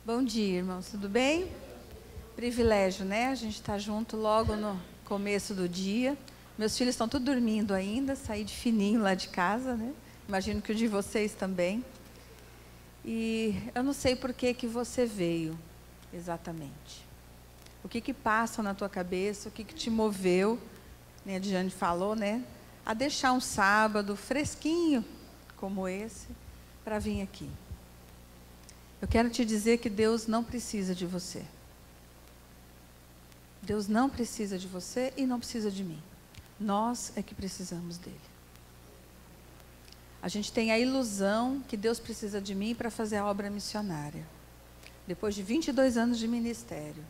Bom dia, irmãos, tudo bem? Privilégio, né? A gente está junto logo no começo do dia. Meus filhos estão tudo dormindo ainda, saí de fininho lá de casa, né? Imagino que o de vocês também. E eu não sei por que você veio, exatamente. O que passa na tua cabeça, o que te moveu, né? A Diane falou, né? A deixar um sábado fresquinho, como esse, para vir aqui. Eu quero te dizer que Deus não precisa de você. Deus não precisa de você e não precisa de mim. Nós é que precisamos dele. A gente tem a ilusão que Deus precisa de mim para fazer a obra missionária. Depois de 22 anos de ministério,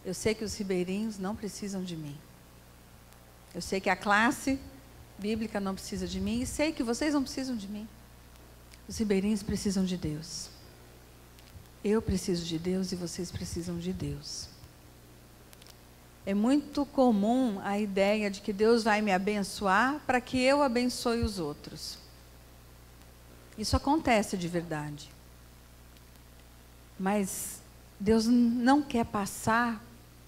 eu sei que os ribeirinhos não precisam de mim. Eu sei que a classe bíblica não precisa de mim e sei que vocês não precisam de mim. Os ribeirinhos precisam de Deus. Eu preciso de Deus e vocês precisam de Deus. É muito comum a ideia de que Deus vai me abençoar para que eu abençoe os outros. Isso acontece de verdade. Mas Deus não quer passar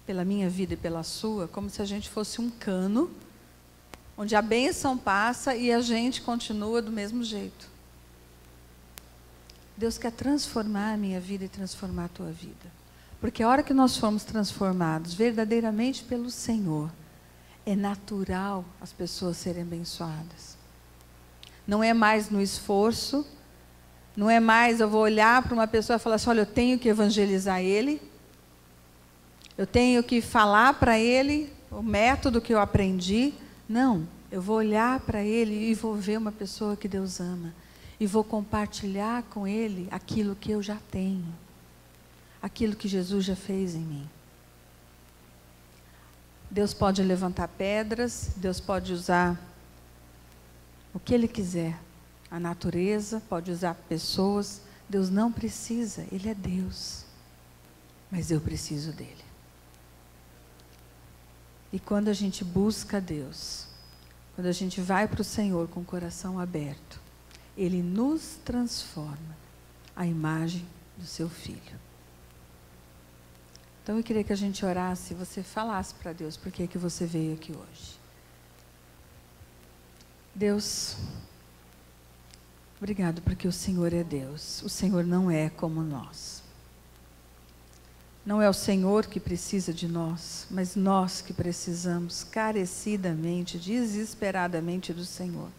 pela minha vida e pela sua como se a gente fosse um cano, onde a bênção passa e a gente continua do mesmo jeito. Deus quer transformar a minha vida e transformar a tua vida. Porque a hora que nós formos transformados verdadeiramente pelo Senhor, é natural as pessoas serem abençoadas. Não é mais no esforço, não é mais eu vou olhar para uma pessoa e falar assim, olha, eu tenho que evangelizar ele, eu tenho que falar para ele o método que eu aprendi. Não, eu vou olhar para ele e vou ver uma pessoa que Deus ama. E vou compartilhar com ele aquilo que eu já tenho. Aquilo que Jesus já fez em mim. Deus pode levantar pedras, Deus pode usar o que Ele quiser. A natureza, pode usar pessoas. Deus não precisa, Ele é Deus. Mas eu preciso dEle. E quando a gente busca Deus, quando a gente vai para o Senhor com o coração aberto, Ele nos transforma à imagem do seu Filho. Então eu queria que a gente orasse e você falasse para Deus por que você veio aqui hoje. Deus, obrigado porque o Senhor é Deus. O Senhor não é como nós. Não é o Senhor que precisa de nós, mas nós que precisamos carecidamente, desesperadamente do Senhor.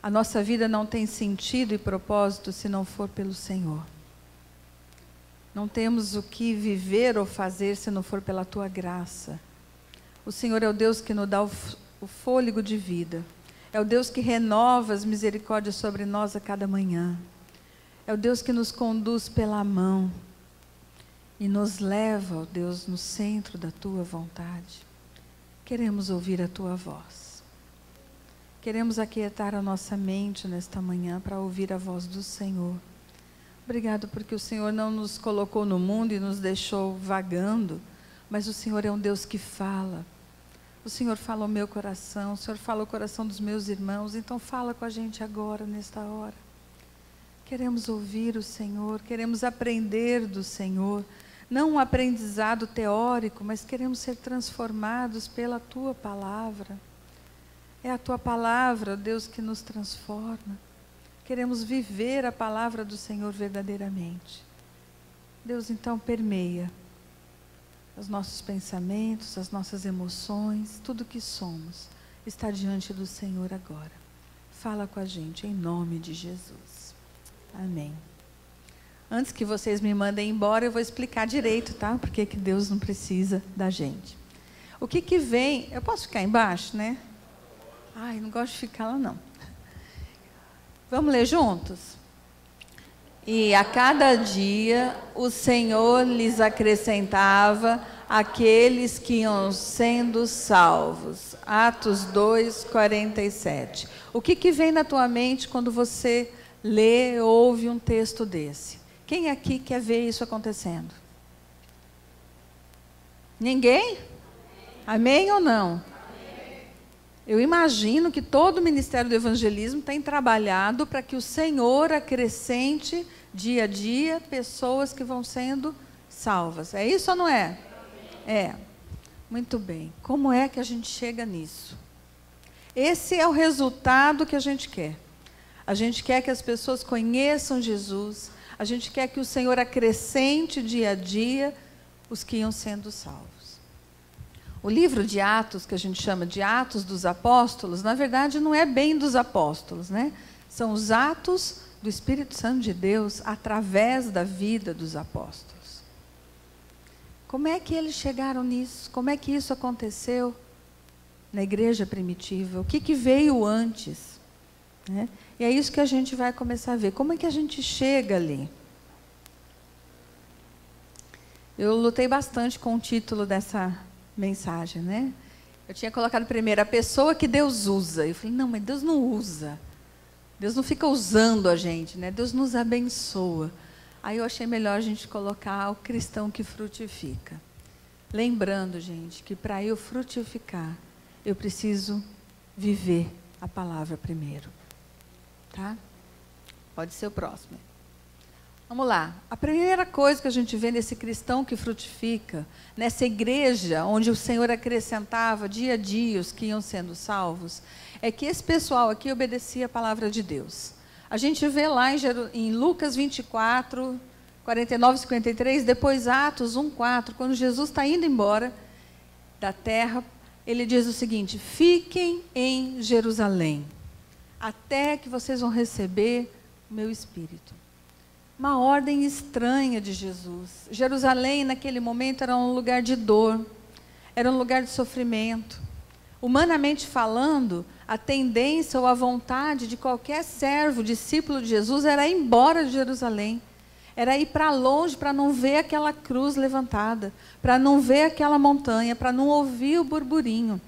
A nossa vida não tem sentido e propósito se não for pelo Senhor. Não temos o que viver ou fazer se não for pela Tua graça. O Senhor é o Deus que nos dá o fôlego de vida. É o Deus que renova as misericórdias sobre nós a cada manhã. É o Deus que nos conduz pela mão e nos leva, ó Deus, no centro da Tua vontade. Queremos ouvir a Tua voz. Queremos aquietar a nossa mente nesta manhã para ouvir a voz do Senhor. Obrigado porque o Senhor não nos colocou no mundo e nos deixou vagando, mas o Senhor é um Deus que fala. O Senhor fala o meu coração, o Senhor fala o coração dos meus irmãos, então fala com a gente agora, nesta hora. Queremos ouvir o Senhor, queremos aprender do Senhor, não um aprendizado teórico, mas queremos ser transformados pela Tua palavra. É a Tua palavra, Deus, que nos transforma. Queremos viver a palavra do Senhor verdadeiramente. Deus, então, permeia os nossos pensamentos, as nossas emoções, tudo que somos, está diante do Senhor agora. Fala com a gente, em nome de Jesus. Amém. Antes que vocês me mandem embora, eu vou explicar direito, tá? Porque que Deus não precisa da gente. O que vem... Eu posso ficar embaixo, né? Ai, não gosto de ficar lá, não. Vamos ler juntos? E a cada dia o Senhor lhes acrescentava aqueles que iam sendo salvos. Atos 2, 47. O que vem na tua mente quando você lê ou ouve um texto desse? Quem aqui quer ver isso acontecendo? Ninguém? Amém ou não? Eu imagino que todo o Ministério do Evangelismo tem trabalhado para que o Senhor acrescente Dia a dia, pessoas que vão sendo salvas. É isso ou não é? É. Muito bem. Como é que a gente chega nisso? Esse é o resultado que a gente quer. A gente quer que as pessoas conheçam Jesus. A gente quer que o Senhor acrescente dia a dia os que iam sendo salvos. O livro de Atos, que a gente chama de Atos dos Apóstolos, na verdade não é bem dos apóstolos, né? São os atos do Espírito Santo de Deus através da vida dos apóstolos. Como é que eles chegaram nisso? Como é que isso aconteceu na igreja primitiva? O que veio antes? Né? E é isso que a gente vai começar a ver. Como é que a gente chega ali? Eu lutei bastante com o título dessa mensagem, né? Eu tinha colocado primeiro a pessoa que Deus usa. Eu falei, não, mas Deus não usa. Deus não fica usando a gente, né? Deus nos abençoa. Aí eu achei melhor a gente colocar o cristão que frutifica. Lembrando, gente, que para eu frutificar, eu preciso viver a palavra primeiro. Tá? Pode ser o próximo. Vamos lá. A primeira coisa que a gente vê nesse cristão que frutifica, nessa igreja onde o Senhor acrescentava dia a dia os que iam sendo salvos, é que esse pessoal aqui obedecia a palavra de Deus. A gente vê lá em Lucas 24, 49 e 53, depois Atos 1, 4, quando Jesus está indo embora da terra, ele diz o seguinte: fiquem em Jerusalém, até que vocês vão receber o meu Espírito. Uma ordem estranha de Jesus. Jerusalém, naquele momento, era um lugar de dor, era um lugar de sofrimento. Humanamente falando, a tendência ou a vontade de qualquer servo, discípulo de Jesus, era ir embora de Jerusalém. Era ir para longe, para não ver aquela cruz levantada, para não ver aquela montanha, para não ouvir o burburinho.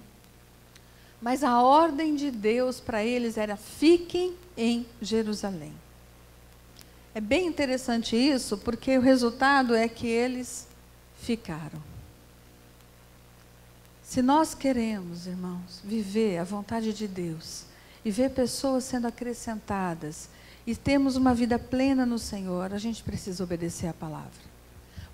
Mas a ordem de Deus para eles era: fiquem em Jerusalém. É bem interessante isso, porque o resultado é que eles ficaram. Se nós queremos, irmãos, viver a vontade de Deus e ver pessoas sendo acrescentadas e temos uma vida plena no Senhor, a gente precisa obedecer a palavra.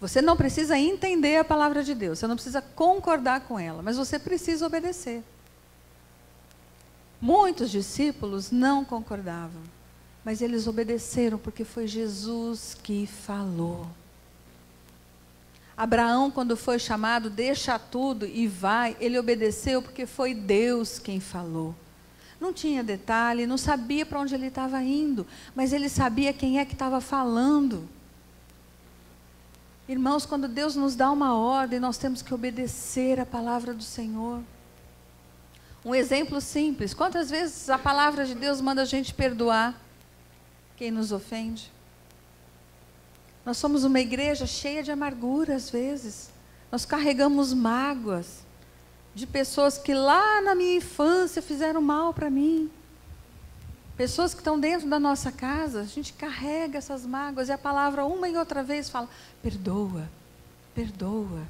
Você não precisa entender a palavra de Deus, você não precisa concordar com ela, mas você precisa obedecer. Muitos discípulos não concordavam, mas eles obedeceram porque foi Jesus que falou. Abraão, quando foi chamado, deixa tudo e vai, ele obedeceu porque foi Deus quem falou. Não tinha detalhe, não sabia para onde ele estava indo, mas ele sabia quem é que estava falando. Irmãos, quando Deus nos dá uma ordem, nós temos que obedecer a palavra do Senhor. Um exemplo simples: quantas vezes a palavra de Deus manda a gente perdoar quem nos ofende? Nós somos uma igreja cheia de amargura às vezes. Nós carregamos mágoas de pessoas que lá na minha infância fizeram mal para mim. Pessoas que estão dentro da nossa casa, a gente carrega essas mágoas e a palavra uma e outra vez fala: perdoa, perdoa.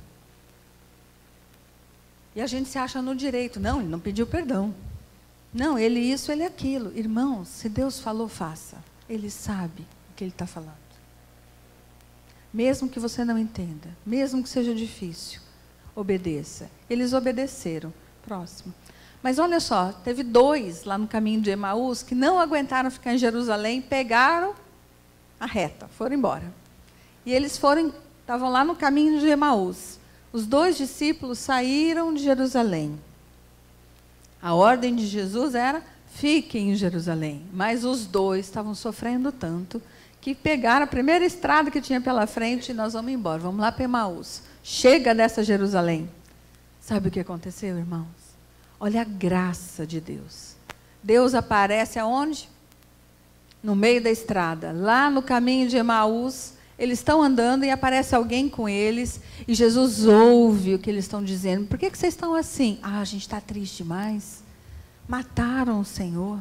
E a gente se acha no direito: não, ele não pediu perdão. Não, ele isso, ele aquilo. Irmãos, se Deus falou, faça. Ele sabe o que ele está falando. Mesmo que você não entenda, mesmo que seja difícil, obedeça. Eles obedeceram. Próximo. Mas olha só, teve 2 lá no caminho de Emaús que não aguentaram ficar em Jerusalém, pegaram a reta, foram embora. E eles estavam lá no caminho de Emaús. Os 2 discípulos saíram de Jerusalém. A ordem de Jesus era: fiquem em Jerusalém. Mas os 2 estavam sofrendo tanto que pegaram a primeira estrada que tinha pela frente e nós vamos embora, vamos lá para Emaús. Chega dessa Jerusalém. Sabe o que aconteceu, irmãos? Olha a graça de Deus. Deus aparece aonde? No meio da estrada. Lá no caminho de Emaús, eles estão andando e aparece alguém com eles. E Jesus ouve o que eles estão dizendo. Por que vocês estão assim? Ah, a gente está triste demais. Mataram o Senhor.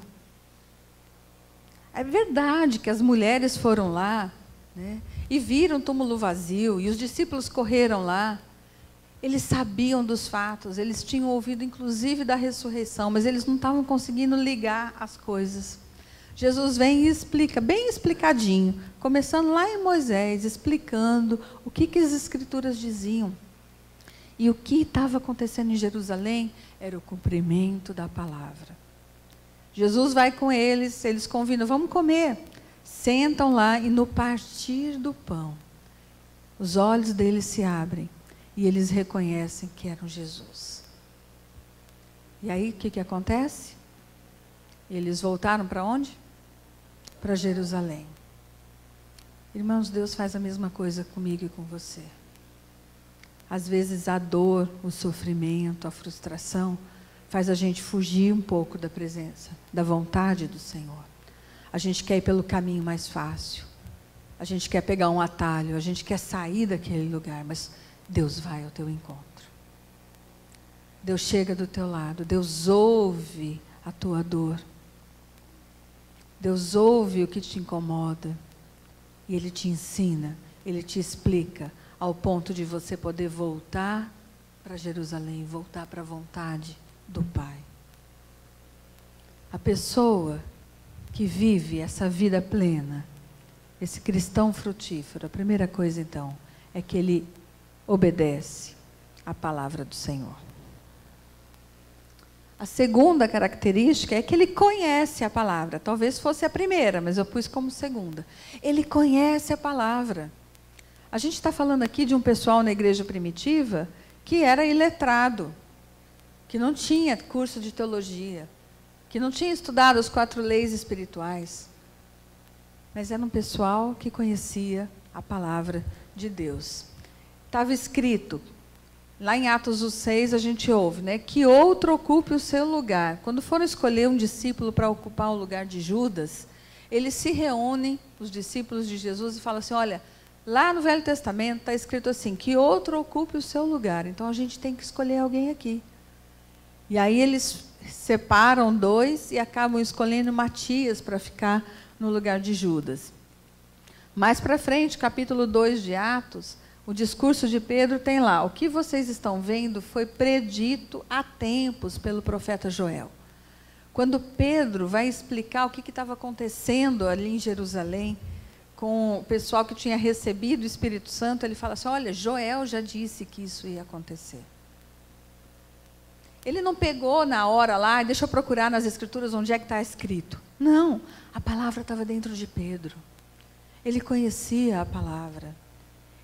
É verdade que as mulheres foram lá, né, e viram o túmulo vazio. E os discípulos correram lá. Eles sabiam dos fatos, eles tinham ouvido inclusive da ressurreição, mas eles não estavam conseguindo ligar as coisas. Jesus vem e explica, bem explicadinho, começando lá em Moisés, explicando o que as Escrituras diziam. E o que estava acontecendo em Jerusalém era o cumprimento da palavra. Jesus vai com eles, eles convidam, vamos comer. Sentam lá e no partir do pão, os olhos deles se abrem e eles reconhecem que eram Jesus. E aí o que acontece? Eles voltaram para onde? Para Jerusalém. Irmãos, Deus faz a mesma coisa comigo e com você. Às vezes a dor, o sofrimento, a frustração faz a gente fugir um pouco da presença, da vontade do Senhor. A gente quer ir pelo caminho mais fácil. A gente quer pegar um atalho, a gente quer sair daquele lugar, mas Deus vai ao teu encontro. Deus chega do teu lado, Deus ouve a tua dor. Deus ouve o que te incomoda. E Ele te ensina, Ele te explica, ao ponto de você poder voltar para Jerusalém, voltar para a vontade do Pai. A pessoa que vive essa vida plena, esse cristão frutífero, a primeira coisa então, é que ele obedece à palavra do Senhor. A segunda característica é que ele conhece a palavra. Talvez fosse a primeira, mas eu pus como segunda. Ele conhece a palavra. A gente está falando aqui de um pessoal na igreja primitiva que era iletrado, que não tinha curso de teologia, que não tinha estudado as 4 leis espirituais, mas era um pessoal que conhecia a palavra de Deus. Estava escrito, lá em Atos 6 a gente ouve, né, que outro ocupe o seu lugar. Quando foram escolher um discípulo para ocupar o lugar de Judas, eles se reúnem, os discípulos de Jesus, e falam assim, olha, lá no Velho Testamento está escrito assim, que outro ocupe o seu lugar, então a gente tem que escolher alguém aqui. E aí eles separam 2 e acabam escolhendo Matias para ficar no lugar de Judas. Mais para frente, capítulo 2 de Atos, o discurso de Pedro tem lá, o que vocês estão vendo foi predito há tempos pelo profeta Joel. Quando Pedro vai explicar o que estava acontecendo ali em Jerusalém, com o pessoal que tinha recebido o Espírito Santo, ele fala assim, olha, Joel já disse que isso ia acontecer. Ele não pegou na hora lá, deixa eu procurar nas Escrituras onde é que está escrito. Não, a palavra estava dentro de Pedro. Ele conhecia a palavra.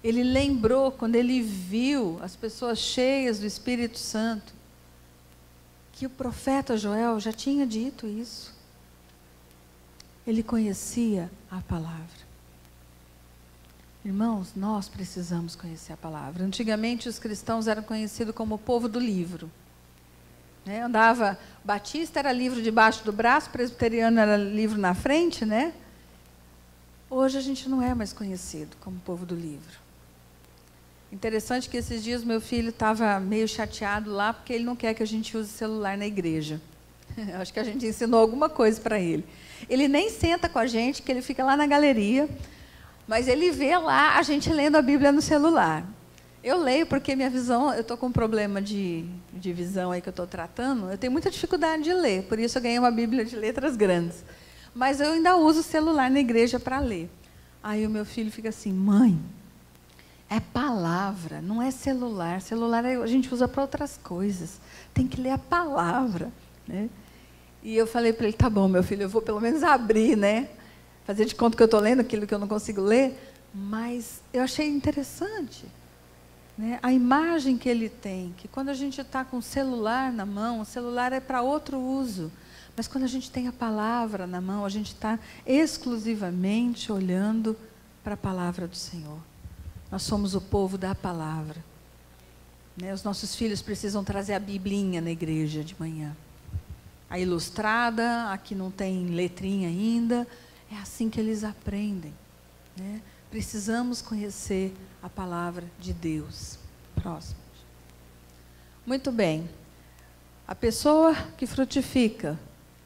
Ele lembrou quando ele viu as pessoas cheias do Espírito Santo, que o profeta Joel já tinha dito isso. Ele conhecia a palavra. Irmãos, nós precisamos conhecer a palavra. Antigamente os cristãos eram conhecidos como o povo do livro. Né? Andava, batista era livro debaixo do braço, presbiteriano era livro na frente, né? Hoje a gente não é mais conhecido como povo do livro. Interessante que esses dias meu filho estava meio chateado lá, porque ele não quer que a gente use celular na igreja. Acho que a gente ensinou alguma coisa para ele. Ele nem senta com a gente, que ele fica lá na galeria, mas ele vê lá a gente lendo a Bíblia no celular. Eu leio porque minha visão, eu estou com um problema de visão aí que eu estou tratando, eu tenho muita dificuldade de ler, por isso eu ganhei uma Bíblia de letras grandes. Mas eu ainda uso o celular na igreja para ler. Aí o meu filho fica assim, mãe, é palavra, não é celular. Celular a gente usa para outras coisas, tem que ler a palavra. Né? E eu falei para ele, tá bom, meu filho, eu vou pelo menos abrir, né? Fazer de conta que eu estou lendo aquilo que eu não consigo ler, mas eu achei interessante. Né? A imagem que ele tem, que quando a gente está com o celular na mão, o celular é para outro uso, mas quando a gente tem a palavra na mão, a gente está exclusivamente olhando para a palavra do Senhor. Nós somos o povo da palavra. Né? Os nossos filhos precisam trazer a biblinha na igreja de manhã. A ilustrada, a que não tem letrinha ainda, é assim que eles aprendem. Né? Precisamos conhecer a palavra de Deus. Próximo. Muito bem. A pessoa que frutifica,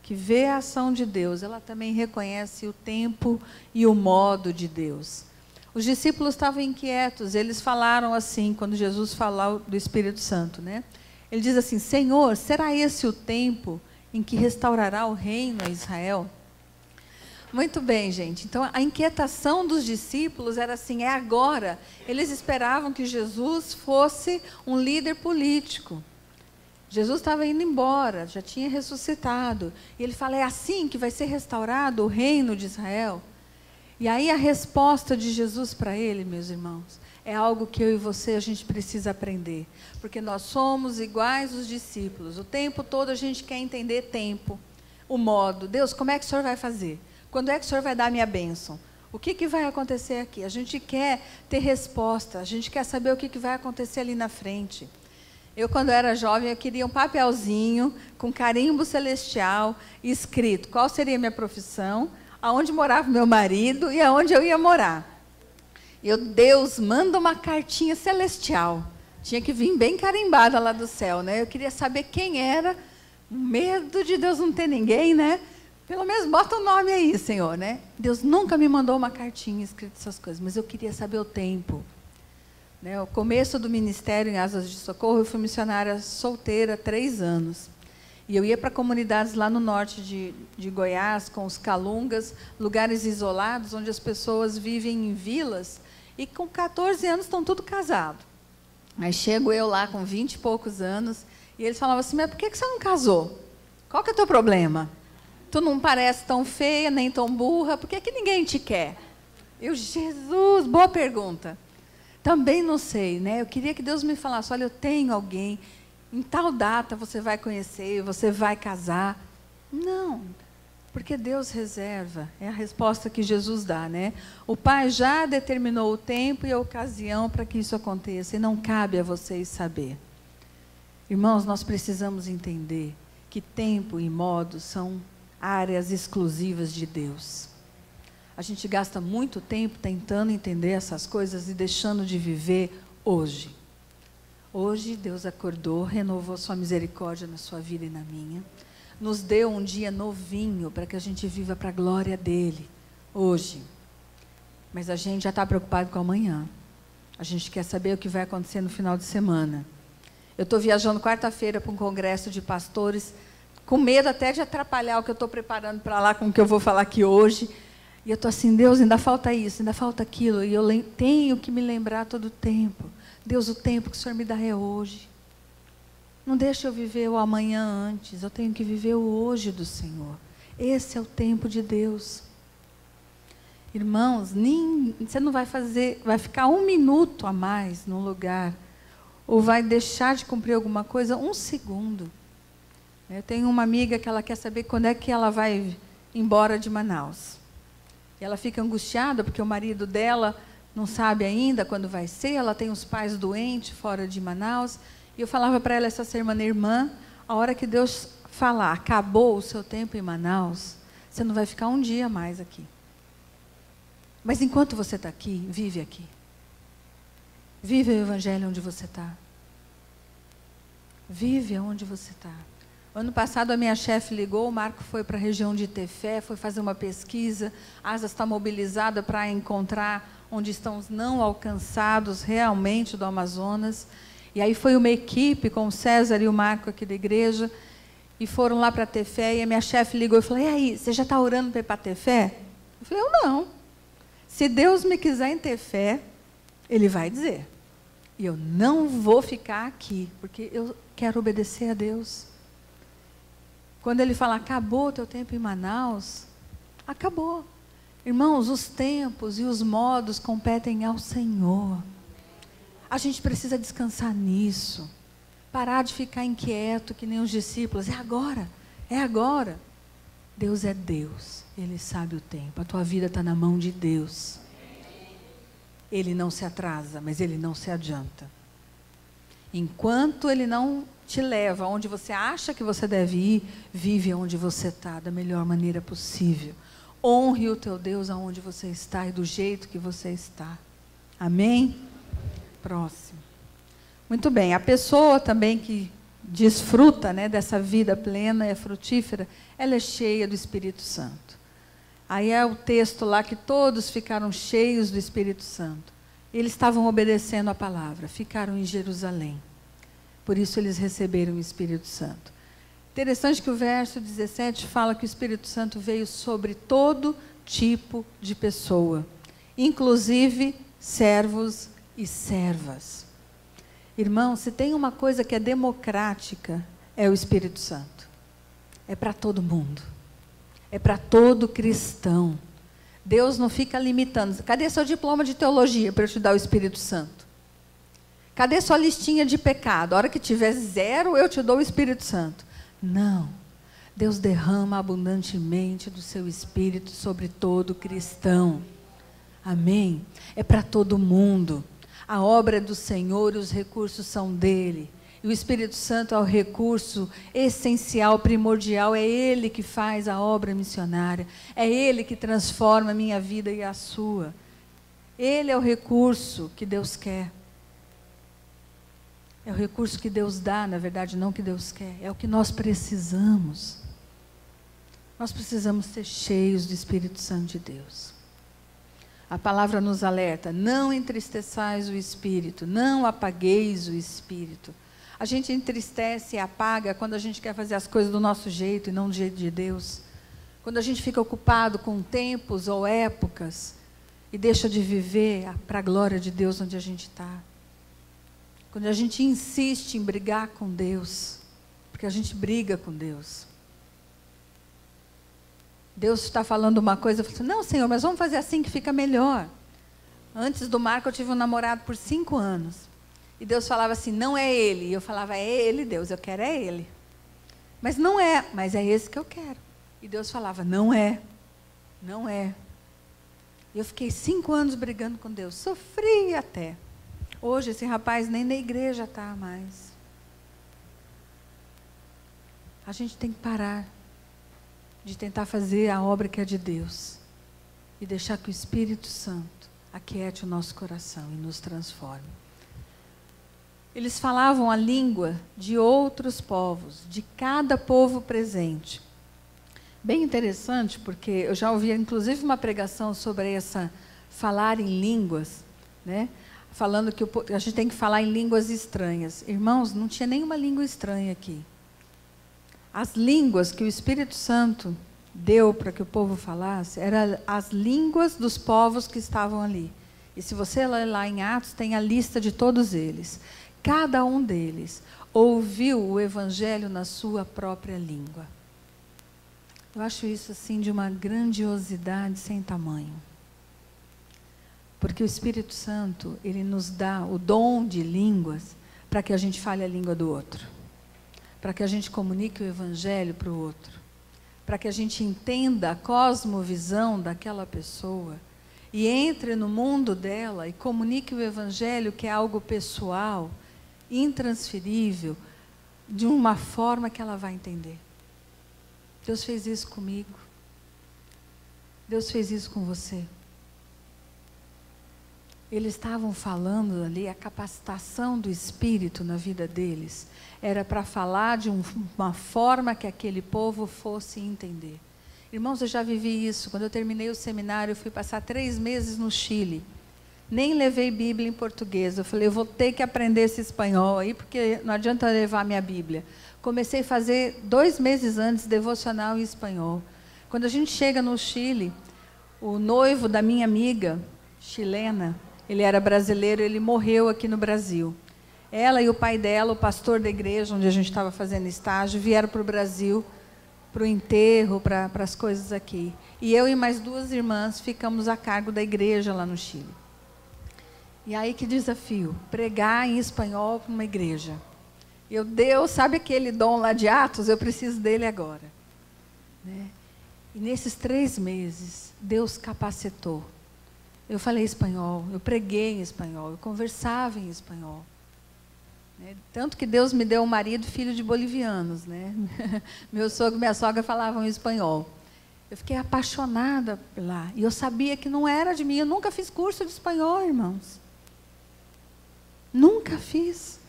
que vê a ação de Deus, ela também reconhece o tempo e o modo de Deus. Os discípulos estavam inquietos, eles falaram assim, quando Jesus falou do Espírito Santo, né? Ele diz assim, Senhor, será esse o tempo em que restaurará o reino a Israel? Muito bem, gente. Então, a inquietação dos discípulos era assim, é agora. Eles esperavam que Jesus fosse um líder político. Jesus estava indo embora, já tinha ressuscitado. E ele fala, é assim que vai ser restaurado o reino de Israel? E aí a resposta de Jesus para ele, meus irmãos, é algo que eu e você, a gente precisa aprender. Porque nós somos iguais os discípulos. O tempo todo a gente quer entender tempo, o modo. Deus, como é que o Senhor vai fazer? Quando é que o Senhor vai dar a minha bênção? O que vai acontecer aqui? A gente quer ter resposta, a gente quer saber o que vai acontecer ali na frente. Eu, quando era jovem, eu queria um papelzinho com carimbo celestial escrito qual seria a minha profissão, aonde morava meu marido e aonde eu ia morar. Deus, manda uma cartinha celestial. Tinha que vir bem carimbada lá do céu, né? Eu queria saber quem era, medo de Deus não ter ninguém, né? Pelo menos bota o nome aí, Senhor, né? Deus nunca me mandou uma cartinha escrita essas coisas, mas eu queria saber o tempo. Né? O começo do ministério em Asas de Socorro, eu fui missionária solteira 3 anos. E eu ia para comunidades lá no norte de Goiás, com os calungas, lugares isolados, onde as pessoas vivem em vilas, e com 14 anos estão tudo casados. Aí chego eu lá com 20 e poucos anos, e eles falavam assim, mas por que você não casou? Qual que é o teu problema? Tu não parece tão feia, nem tão burra, por que ninguém te quer? Jesus, boa pergunta. Também não sei, né? Eu queria que Deus me falasse, olha, eu tenho alguém, em tal data você vai conhecer, você vai casar. Não, porque Deus reserva, é a resposta que Jesus dá, né? O Pai já determinou o tempo e a ocasião para que isso aconteça, e não cabe a vocês saber. Irmãos, nós precisamos entender que tempo e modo são áreas exclusivas de Deus. A gente gasta muito tempo tentando entender essas coisas e deixando de viver hoje. Hoje Deus acordou, renovou sua misericórdia na sua vida e na minha. Nos deu um dia novinho para que a gente viva para a glória dEle, hoje. Mas a gente já está preocupado com amanhã. A gente quer saber o que vai acontecer no final de semana. Eu estou viajando quarta-feira para um congresso de pastores, com medo até de atrapalhar o que eu estou preparando para lá com o que eu vou falar aqui hoje. E eu estou assim, Deus, ainda falta isso, ainda falta aquilo. E eu tenho que me lembrar todo o tempo. Deus, o tempo que o Senhor me dá é hoje. Não deixe eu viver o amanhã antes. Eu tenho que viver o hoje do Senhor. Esse é o tempo de Deus. Irmãos, você não vai ficar 1 minuto a mais num lugar, ou vai deixar de cumprir alguma coisa 1 segundo. Eu tenho uma amiga que ela quer saber quando é que ela vai embora de Manaus. E ela fica angustiada porque o marido dela não sabe ainda quando vai ser, ela tem os pais doentes fora de Manaus. E eu falava para ela essa semana, irmã, a hora que Deus falar, acabou o seu tempo em Manaus, você não vai ficar 1 dia mais aqui. Mas enquanto você está aqui, vive aqui. Vive o evangelho onde você está. Vive onde você está. Ano passado a minha chefe ligou, o Marco foi para a região de Tefé, foi fazer uma pesquisa, a Asas está mobilizada para encontrar onde estão os não alcançados realmente do Amazonas. E aí foi uma equipe com o César e o Marco aqui da igreja, e foram lá para Tefé, e a minha chefe ligou e falou, e aí, você já está orando para ir para Tefé? Eu falei, eu não. Se Deus me quiser em Tefé, Ele vai dizer. E eu não vou ficar aqui, porque eu quero obedecer a Deus. Quando Ele fala, acabou o teu tempo em Manaus, acabou. Irmãos, os tempos e os modos competem ao Senhor. A gente precisa descansar nisso. Parar de ficar inquieto, que nem os discípulos. É agora, é agora. Deus é Deus. Ele sabe o tempo. A tua vida está na mão de Deus. Ele não se atrasa, mas Ele não se adianta. Enquanto Ele não te leva onde você acha que você deve ir, vive onde você está, da melhor maneira possível. Honre o teu Deus aonde você está e do jeito que você está. Amém? Próximo. Muito bem, a pessoa também que desfruta, né, dessa vida plena e frutífera, ela é cheia do Espírito Santo. Aí é o texto lá que todos ficaram cheios do Espírito Santo. Eles estavam obedecendo a palavra, ficaram em Jerusalém. Por isso eles receberam o Espírito Santo. Interessante que o verso 17 fala que o Espírito Santo veio sobre todo tipo de pessoa, inclusive servos e servas. Irmão, se tem uma coisa que é democrática, é o Espírito Santo. É para todo mundo. É para todo cristão. Deus não fica limitando. Cadê seu diploma de teologia para eu te dar o Espírito Santo? Cadê sua listinha de pecado? A hora que tiver 0, eu te dou o Espírito Santo. Não. Deus derrama abundantemente do seu Espírito sobre todo cristão. Amém? É para todo mundo. A obra é do Senhor e os recursos são dele. E o Espírito Santo é o recurso essencial, primordial. É ele que faz a obra missionária. É ele que transforma a minha vida e a sua. Ele é o recurso que Deus quer. É o recurso que Deus dá, na verdade, não que Deus quer. É o que nós precisamos. Nós precisamos ser cheios do Espírito Santo de Deus. A palavra nos alerta: não entristeçais o Espírito, não apagueis o Espírito. A gente entristece e apaga quando a gente quer fazer as coisas do nosso jeito e não do jeito de Deus. Quando a gente fica ocupado com tempos ou épocas e deixa de viver para a glória de Deus onde a gente está. Quando a gente insiste em brigar com Deus, porque a gente briga com Deus. Deus está falando uma coisa, eu falo assim, não, Senhor, mas vamos fazer assim que fica melhor. Antes do Marco eu tive um namorado por 5 anos. E Deus falava assim, não é ele. E eu falava, é ele, Deus, eu quero é ele. Mas não é, mas é esse que eu quero. E Deus falava, não é, não é. E eu fiquei 5 anos brigando com Deus, sofri até. Hoje esse rapaz nem na igreja está mais. A gente tem que parar de tentar fazer a obra que é de Deus e deixar que o Espírito Santo aquiete o nosso coração e nos transforme. Eles falavam a língua de outros povos, de cada povo presente. Bem interessante, porque eu já ouvi inclusive uma pregação sobre essa falar em línguas, né? Falando que a gente tem que falar em línguas estranhas. Irmãos, não tinha nenhuma língua estranha aqui. As línguas que o Espírito Santo deu para que o povo falasse, eram as línguas dos povos que estavam ali. E se você ler lá em Atos, tem a lista de todos eles. Cada um deles ouviu o Evangelho na sua própria língua. Eu acho isso assim de uma grandiosidade sem tamanho. Porque o Espírito Santo, ele nos dá o dom de línguas para que a gente fale a língua do outro. Para que a gente comunique o Evangelho para o outro. Para que a gente entenda a cosmovisão daquela pessoa e entre no mundo dela e comunique o Evangelho, que é algo pessoal, intransferível, de uma forma que ela vai entender. Deus fez isso comigo. Deus fez isso com você. Eles estavam falando ali, a capacitação do Espírito na vida deles era para falar de uma forma que aquele povo fosse entender. Irmãos, eu já vivi isso. Quando eu terminei o seminário, eu fui passar 3 meses no Chile. Nem levei Bíblia em português. Eu falei, eu vou ter que aprender esse espanhol aí, porque não adianta levar minha Bíblia. Comecei a fazer 2 meses antes devocional em espanhol. Quando a gente chega no Chile, o noivo da minha amiga chilena, ele era brasileiro, ele morreu aqui no Brasil. Ela e o pai dela, o pastor da igreja onde a gente estava fazendo estágio, vieram para o Brasil, para o enterro, para as coisas aqui. E eu e mais 2 irmãs ficamos a cargo da igreja lá no Chile. E aí que desafio, pregar em espanhol para uma igreja. Deus, sabe aquele dom lá de Atos? Eu preciso dele agora. Né? E nesses 3 meses, Deus capacitou. Eu falei espanhol, eu preguei em espanhol, eu conversava em espanhol. Né? Tanto que Deus me deu um marido filho de bolivianos. Né? Meu sogro e minha sogra falavam espanhol. Eu fiquei apaixonada lá. E eu sabia que não era de mim. Eu nunca fiz curso de espanhol, irmãos. Nunca fiz.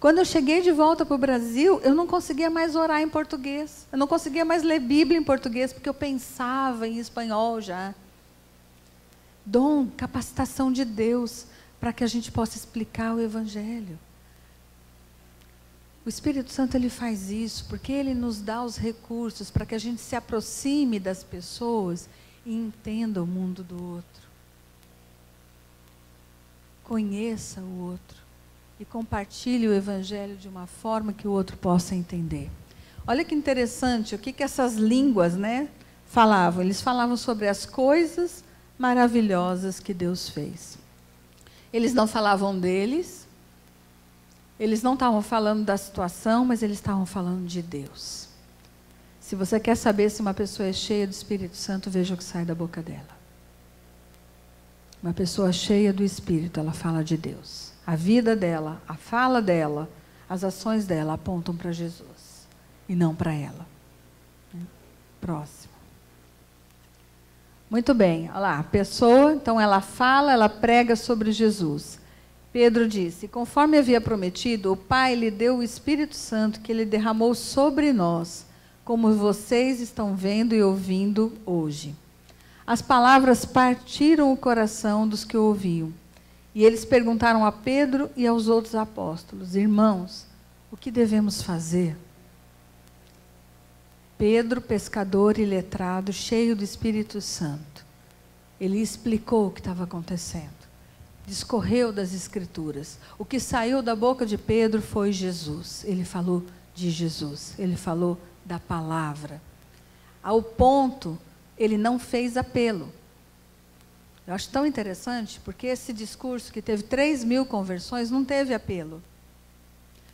Quando eu cheguei de volta para o Brasil, eu não conseguia mais orar em português. Eu não conseguia mais ler Bíblia em português, porque eu pensava em espanhol já. Dom, capacitação de Deus, para que a gente possa explicar o Evangelho. O Espírito Santo, ele faz isso, porque ele nos dá os recursos para que a gente se aproxime das pessoas e entenda o mundo do outro. Conheça o outro e compartilhe o Evangelho de uma forma que o outro possa entender. Olha que interessante, o que essas línguas, né, falavam? Eles falavam sobre as coisas maravilhosas que Deus fez. Eles não falavam deles, eles não estavam falando da situação, mas eles estavam falando de Deus. Se você quer saber se uma pessoa é cheia do Espírito Santo, veja o que sai da boca dela. Uma pessoa cheia do Espírito, ela fala de Deus. A vida dela, a fala dela, as ações dela apontam para Jesus e não para ela. Próximo. Muito bem, olha lá, a pessoa, então ela fala, ela prega sobre Jesus. Pedro disse, conforme havia prometido, o Pai lhe deu o Espírito Santo que ele derramou sobre nós, como vocês estão vendo e ouvindo hoje. As palavras partiram o coração dos que ouviam. E eles perguntaram a Pedro e aos outros apóstolos, irmãos, o que devemos fazer? Pedro, pescador e letrado, cheio do Espírito Santo, ele explicou o que estava acontecendo. Discorreu das Escrituras. O que saiu da boca de Pedro foi Jesus. Ele falou de Jesus. Ele falou da palavra. Ao ponto, ele não fez apelo. Eu acho tão interessante, porque esse discurso que teve 3.000 conversões, não teve apelo.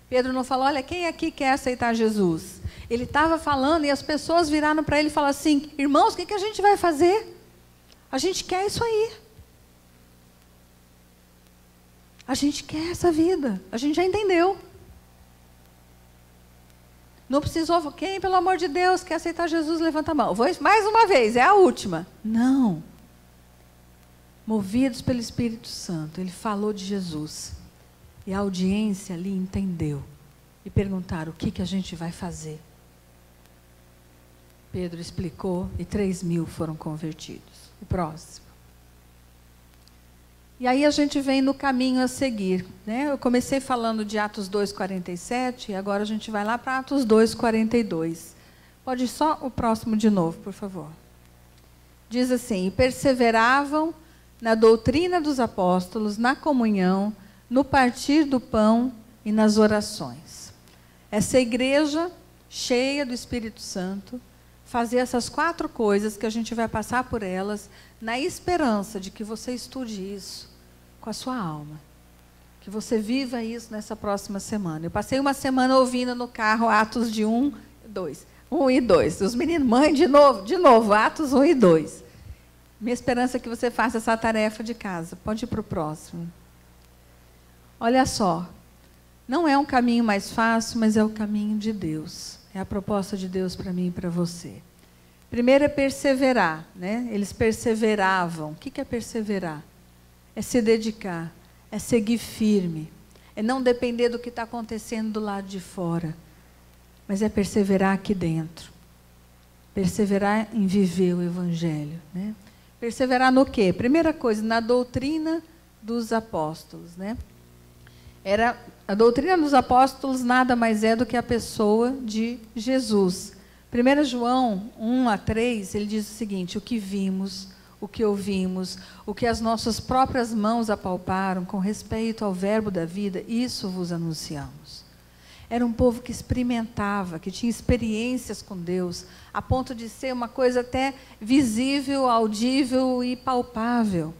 Pedro não falou, olha, quem aqui quer aceitar Jesus? Ele estava falando e as pessoas viraram para ele e falaram assim, irmãos, o que a gente vai fazer? A gente quer isso aí. A gente quer essa vida. A gente já entendeu. Não precisou, quem, pelo amor de Deus, quer aceitar Jesus, levanta a mão. Vou mais uma vez, é a última. Não. Movidos pelo Espírito Santo, ele falou de Jesus. E a audiência ali entendeu. E perguntaram, o que a gente vai fazer? Pedro explicou e 3.000 foram convertidos. O próximo. E aí a gente vem no caminho a seguir, né? Eu comecei falando de Atos 2:47 e agora a gente vai lá para Atos 2:42. Pode ir só o próximo de novo, por favor. Diz assim, e perseveravam na doutrina dos apóstolos, na comunhão, no partir do pão e nas orações. Essa igreja cheia do Espírito Santo, fazer essas 4 coisas que a gente vai passar por elas, na esperança de que você estude isso com a sua alma. Que você viva isso nessa próxima semana. Eu passei uma semana ouvindo no carro Atos de 1 e 2. Os meninos, mãe, de novo, Atos 1 e 2. Minha esperança é que você faça essa tarefa de casa. Pode ir para o próximo. Olha só, não é um caminho mais fácil, mas é o caminho de Deus. É a proposta de Deus para mim e para você. Primeiro é perseverar, né? Eles perseveravam. O que é perseverar? É se dedicar, é seguir firme, é não depender do que está acontecendo do lado de fora, mas é perseverar aqui dentro. Perseverar em viver o Evangelho, né? Perseverar no quê? Primeira coisa, na doutrina dos apóstolos, né? A doutrina dos apóstolos nada mais é do que a pessoa de Jesus. 1 João 1:3, ele diz o seguinte, o que vimos, o que ouvimos, o que as nossas próprias mãos apalparam com respeito ao verbo da vida, isso vos anunciamos. Era um povo que experimentava, que tinha experiências com Deus, a ponto de ser uma coisa até visível, audível e palpável.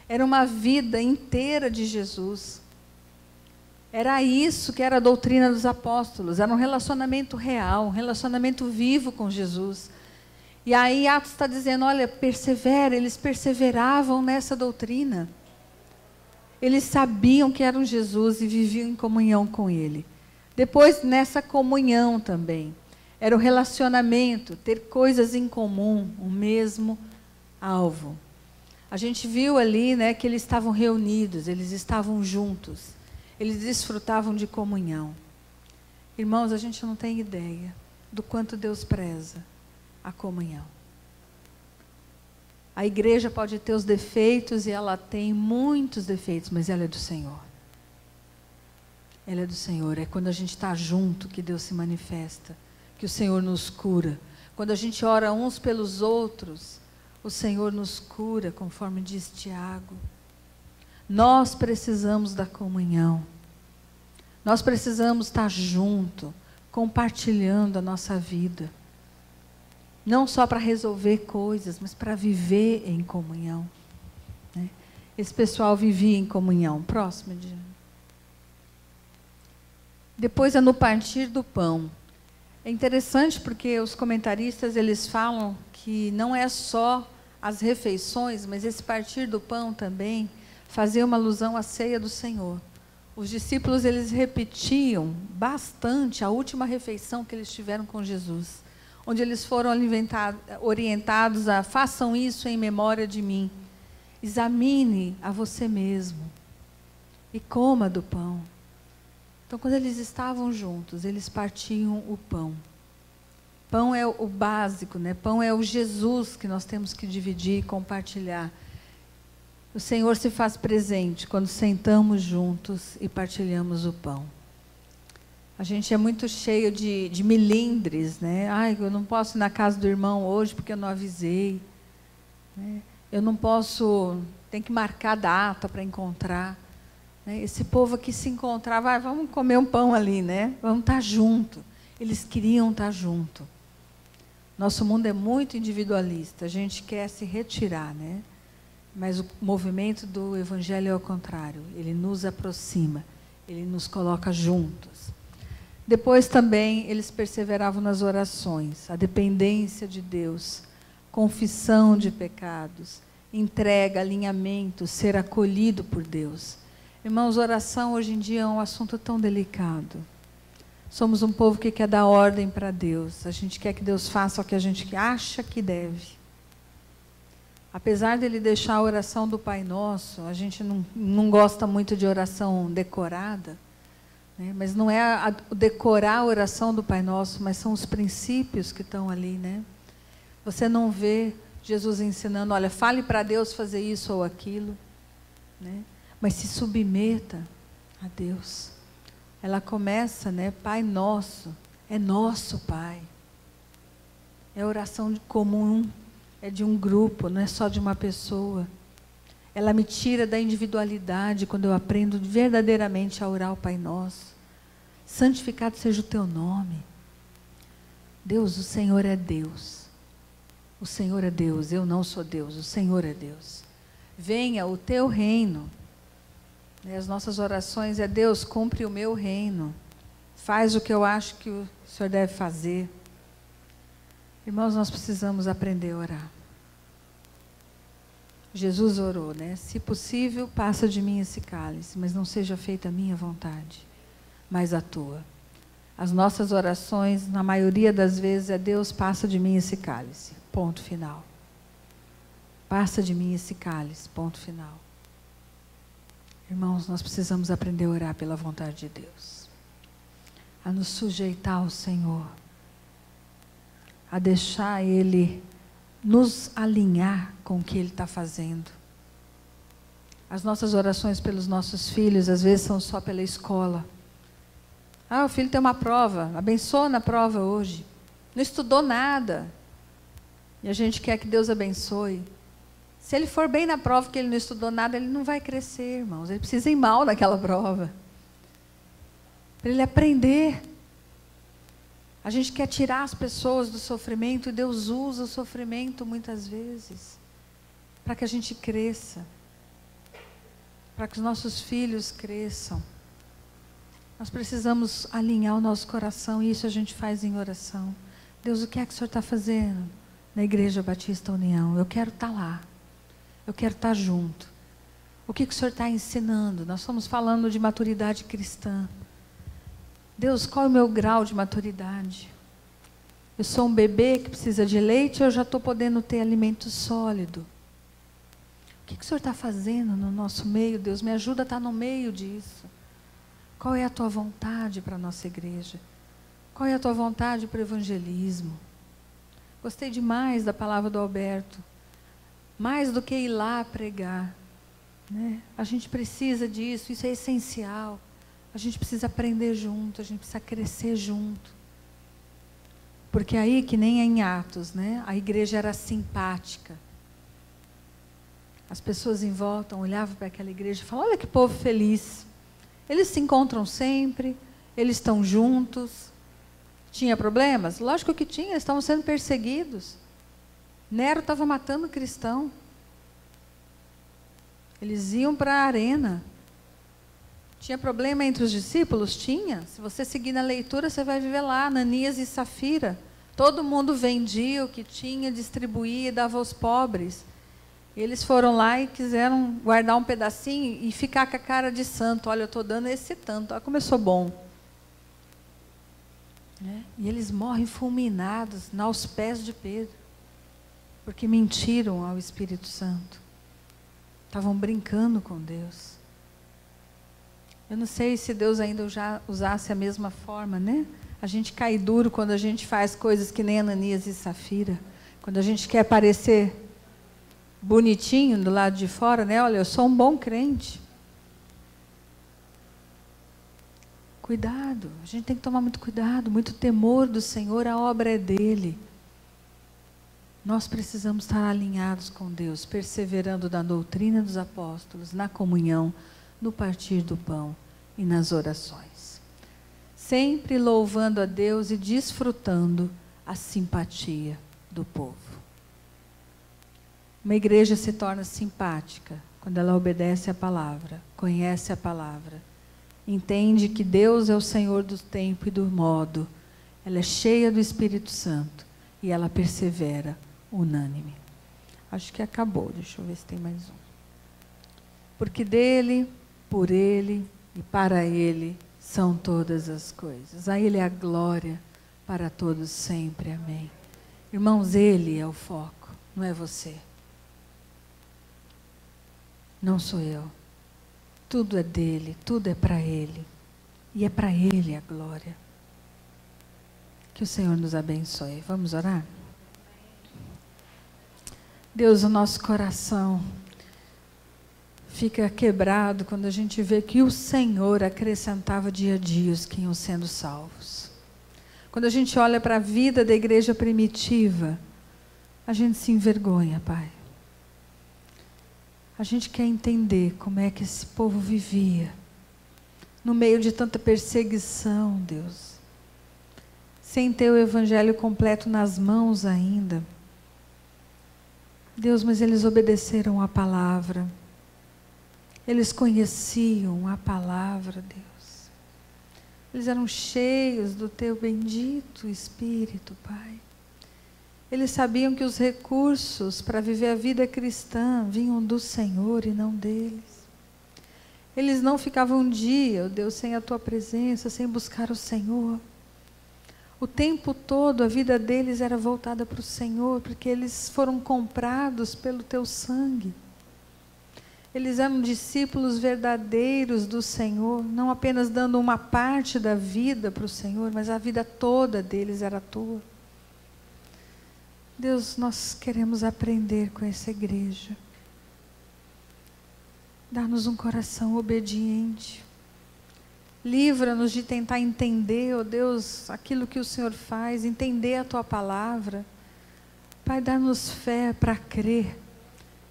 Era uma vida inteira de Jesus. Era isso que era a doutrina dos apóstolos, era um relacionamento real, um relacionamento vivo com Jesus. E aí Atos está dizendo, olha, persevera, eles perseveravam nessa doutrina. Eles sabiam que eram Jesus e viviam em comunhão com Ele. Depois, nessa comunhão também, era o relacionamento, ter coisas em comum, o mesmo alvo. A gente viu ali, né, que eles estavam reunidos, eles estavam juntos, eles desfrutavam de comunhão. Irmãos, a gente não tem ideia do quanto Deus preza a comunhão. A igreja pode ter os defeitos, e ela tem muitos defeitos, mas ela é do Senhor. Ela é do Senhor. É quando a gente está junto que Deus se manifesta, que o Senhor nos cura. Quando a gente ora uns pelos outros, O Senhor nos cura, conforme diz Tiago. Nós precisamos da comunhão. Nós precisamos estar junto, compartilhando a nossa vida. Não só para resolver coisas, mas para viver em comunhão. Né? Esse pessoal vivia em comunhão. Próximo, Diana. Depois é no partir do pão. É interessante porque os comentaristas eles falam que não é só as refeições, mas esse partir do pão também fazia uma alusão à ceia do Senhor. Os discípulos eles repetiam bastante a última refeição que eles tiveram com Jesus, onde eles foram orientados a façam isso em memória de mim. Examine a você mesmo e coma do pão. Então, quando eles estavam juntos, eles partiam o pão. Pão é o básico, né? Pão é o Jesus que nós temos que dividir e compartilhar. O Senhor se faz presente quando sentamos juntos e partilhamos o pão. A gente é muito cheio de milindres, né? Ai, eu não posso ir na casa do irmão hoje porque eu não avisei. Né? Eu não posso, tem que marcar data para encontrar. Esse povo aqui se encontrava, vamos comer um pão ali, né? Vamos estar junto. Eles queriam estar junto. Nosso mundo é muito individualista, a gente quer se retirar, né? Mas o movimento do Evangelho é ao contrário, ele nos aproxima, ele nos coloca juntos. Depois também eles perseveravam nas orações, a dependência de Deus, confissão de pecados, entrega, alinhamento, ser acolhido por Deus. Irmãos, oração hoje em dia é um assunto tão delicado. Somos um povo que quer dar ordem para Deus. A gente quer que Deus faça o que a gente acha que deve. Apesar dele deixar a oração do Pai Nosso, a gente não gosta muito de oração decorada, né? Mas não é decorar a oração do Pai Nosso, mas são os princípios que estão ali, né? Você não vê Jesus ensinando, olha, fale para Deus fazer isso ou aquilo, né? Mas se submeta a Deus. Ela começa, né? Pai Nosso, é nosso Pai. É oração comum, é de um grupo, não é só de uma pessoa. Ela me tira da individualidade quando eu aprendo verdadeiramente a orar o Pai Nosso. Santificado seja o teu nome. Deus, o Senhor é Deus. O Senhor é Deus, eu não sou Deus, o Senhor é Deus. Venha o teu reino. As nossas orações é Deus, cumpre o meu reino. Faz o que eu acho que o Senhor deve fazer. Irmãos, nós precisamos aprender a orar. Jesus orou, né? Se possível, passa de mim esse cálice, mas não seja feita a minha vontade, mas a tua. As nossas orações, na maioria das vezes, é Deus, passa de mim esse cálice. Ponto final. Passa de mim esse cálice. Ponto final. Irmãos, nós precisamos aprender a orar pela vontade de Deus. A nos sujeitar ao Senhor. A deixar Ele nos alinhar com o que Ele está fazendo. As nossas orações pelos nossos filhos, às vezes, são só pela escola. Ah, o filho tem uma prova, abençoa na prova hoje. Não estudou nada. E a gente quer que Deus abençoe. Se ele for bem na prova, que ele não estudou nada, ele não vai crescer, irmãos. Ele precisa ir mal naquela prova. Para ele aprender. A gente quer tirar as pessoas do sofrimento, e Deus usa o sofrimento muitas vezes para que a gente cresça. Para que os nossos filhos cresçam. Nós precisamos alinhar o nosso coração, e isso a gente faz em oração. Deus, o que é que o Senhor está fazendo na Igreja Batista União? Eu quero estar lá. Eu quero estar junto. O que o Senhor está ensinando? Nós estamos falando de maturidade cristã. Deus, qual é o meu grau de maturidade? Eu sou um bebê que precisa de leite, ou eu já estou podendo ter alimento sólido? O que o Senhor está fazendo no nosso meio, Deus? Me ajuda a estar no meio disso. Qual é a tua vontade para a nossa igreja? Qual é a tua vontade para o evangelismo? Gostei demais da palavra do Alberto. Mais do que ir lá pregar, né? A gente precisa disso, isso é essencial. A gente precisa aprender junto, a gente precisa crescer junto. Porque aí, que nem em Atos, né? A igreja era simpática. As pessoas em volta olhavam para aquela igreja e falavam: olha que povo feliz. Eles se encontram sempre, eles estão juntos. Tinha problemas? Lógico que tinha, eles estavam sendo perseguidos. Nero estava matando cristão. Eles iam para a arena. Tinha problema entre os discípulos? Tinha. Se você seguir na leitura, você vai viver lá, Ananias e Safira. Todo mundo vendia o que tinha, distribuía e dava aos pobres. Eles foram lá e quiseram guardar um pedacinho e ficar com a cara de santo. Olha, eu estou dando esse tanto. Olha como eu sou bom. E eles morrem fulminados aos pés de Pedro. Porque mentiram ao Espírito Santo. Estavam brincando com Deus. Eu não sei se Deus ainda já usasse a mesma forma, né? A gente cai duro quando a gente faz coisas que nem Ananias e Safira. Quando a gente quer parecer bonitinho do lado de fora, né? Olha, eu sou um bom crente. Cuidado, a gente tem que tomar muito cuidado, muito temor do Senhor, a obra é dele. Nós precisamos estar alinhados com Deus, perseverando na doutrina dos apóstolos, na comunhão, no partir do pão e nas orações. Sempre louvando a Deus e desfrutando a simpatia do povo. Uma igreja se torna simpática quando ela obedece a palavra, conhece a palavra, entende que Deus é o Senhor do tempo e do modo, ela é cheia do Espírito Santo e ela persevera unânime. Acho que acabou, deixa eu ver se tem mais um. Porque dele, por ele e para ele são todas as coisas. A ele é a glória para todos sempre. Amém. Irmãos, ele é o foco, não é você. Não sou eu. Tudo é dele, tudo é para ele. E é para ele a glória. Que o Senhor nos abençoe. Vamos orar? Deus, o nosso coração fica quebrado quando a gente vê que o Senhor acrescentava dia a dia os que iam sendo salvos. Quando a gente olha para a vida da igreja primitiva, a gente se envergonha, Pai. A gente quer entender como é que esse povo vivia, no meio de tanta perseguição, Deus, sem ter o evangelho completo nas mãos ainda. Deus, mas eles obedeceram a palavra. Eles conheciam a palavra, Deus. Eles eram cheios do teu bendito Espírito, Pai. Eles sabiam que os recursos para viver a vida cristã vinham do Senhor e não deles. Eles não ficavam um dia, Deus, sem a tua presença, sem buscar o Senhor. O tempo todo a vida deles era voltada para o Senhor, porque eles foram comprados pelo teu sangue. Eles eram discípulos verdadeiros do Senhor, não apenas dando uma parte da vida para o Senhor, mas a vida toda deles era tua. Deus, nós queremos aprender com essa igreja. Dá-nos um coração obediente. Livra-nos de tentar entender, ó Deus, aquilo que o Senhor faz, entender a tua palavra. Pai, dá-nos fé para crer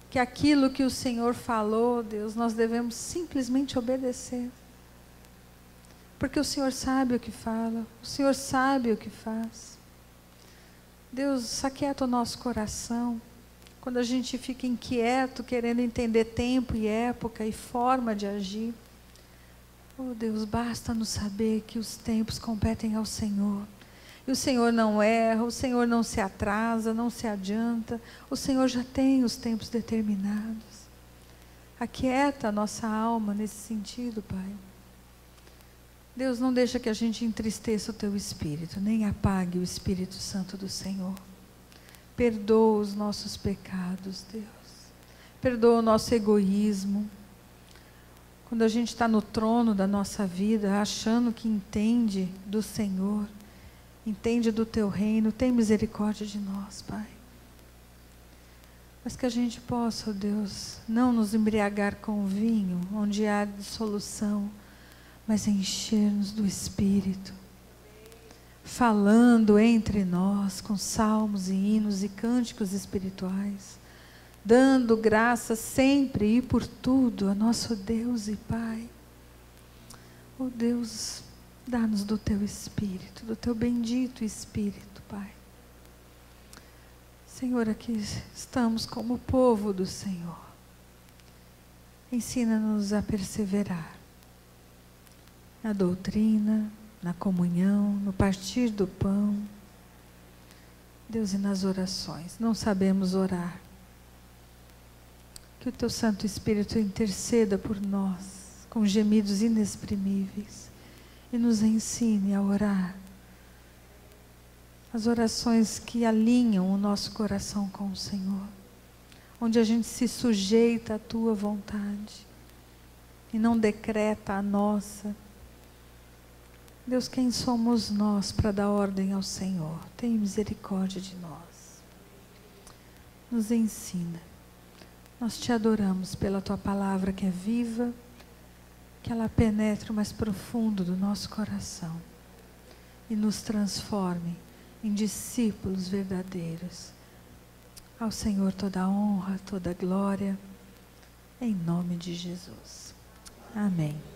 que aquilo que o Senhor falou, Deus, nós devemos simplesmente obedecer. Porque o Senhor sabe o que fala, o Senhor sabe o que faz. Deus, aquieta o nosso coração. Quando a gente fica inquieto, querendo entender tempo e época e forma de agir. Oh Deus, basta-nos saber que os tempos competem ao Senhor. E o Senhor não erra, o Senhor não se atrasa, não se adianta. O Senhor já tem os tempos determinados. Aquieta a nossa alma nesse sentido, Pai. Deus, não deixa que a gente entristeça o teu Espírito, nem apague o Espírito Santo do Senhor. Perdoa os nossos pecados, Deus. Perdoa o nosso egoísmo. Quando a gente está no trono da nossa vida, achando que entende do Senhor, entende do teu reino, tem misericórdia de nós, Pai. Mas que a gente possa, ó Deus, não nos embriagar com vinho, onde há dissolução, mas encher-nos do Espírito, falando entre nós com salmos e hinos e cânticos espirituais, dando graça sempre e por tudo a nosso Deus e Pai. Oh Deus, dá-nos do Teu Espírito, do Teu bendito Espírito, Pai. Senhor, aqui estamos como povo do Senhor. Ensina-nos a perseverar na doutrina, na comunhão, no partir do pão. Deus, e nas orações. Não sabemos orar. Que o Teu Santo Espírito interceda por nós, com gemidos inexprimíveis, e nos ensine a orar as orações que alinham o nosso coração com o Senhor, onde a gente se sujeita à Tua vontade e não decreta a nossa. Deus, quem somos nós para dar ordem ao Senhor? Tenha misericórdia de nós. Nos ensina. Nós Te adoramos pela Tua palavra que é viva, que ela penetre o mais profundo do nosso coração e nos transforme em discípulos verdadeiros. Ao Senhor toda a honra, toda a glória, em nome de Jesus. Amém.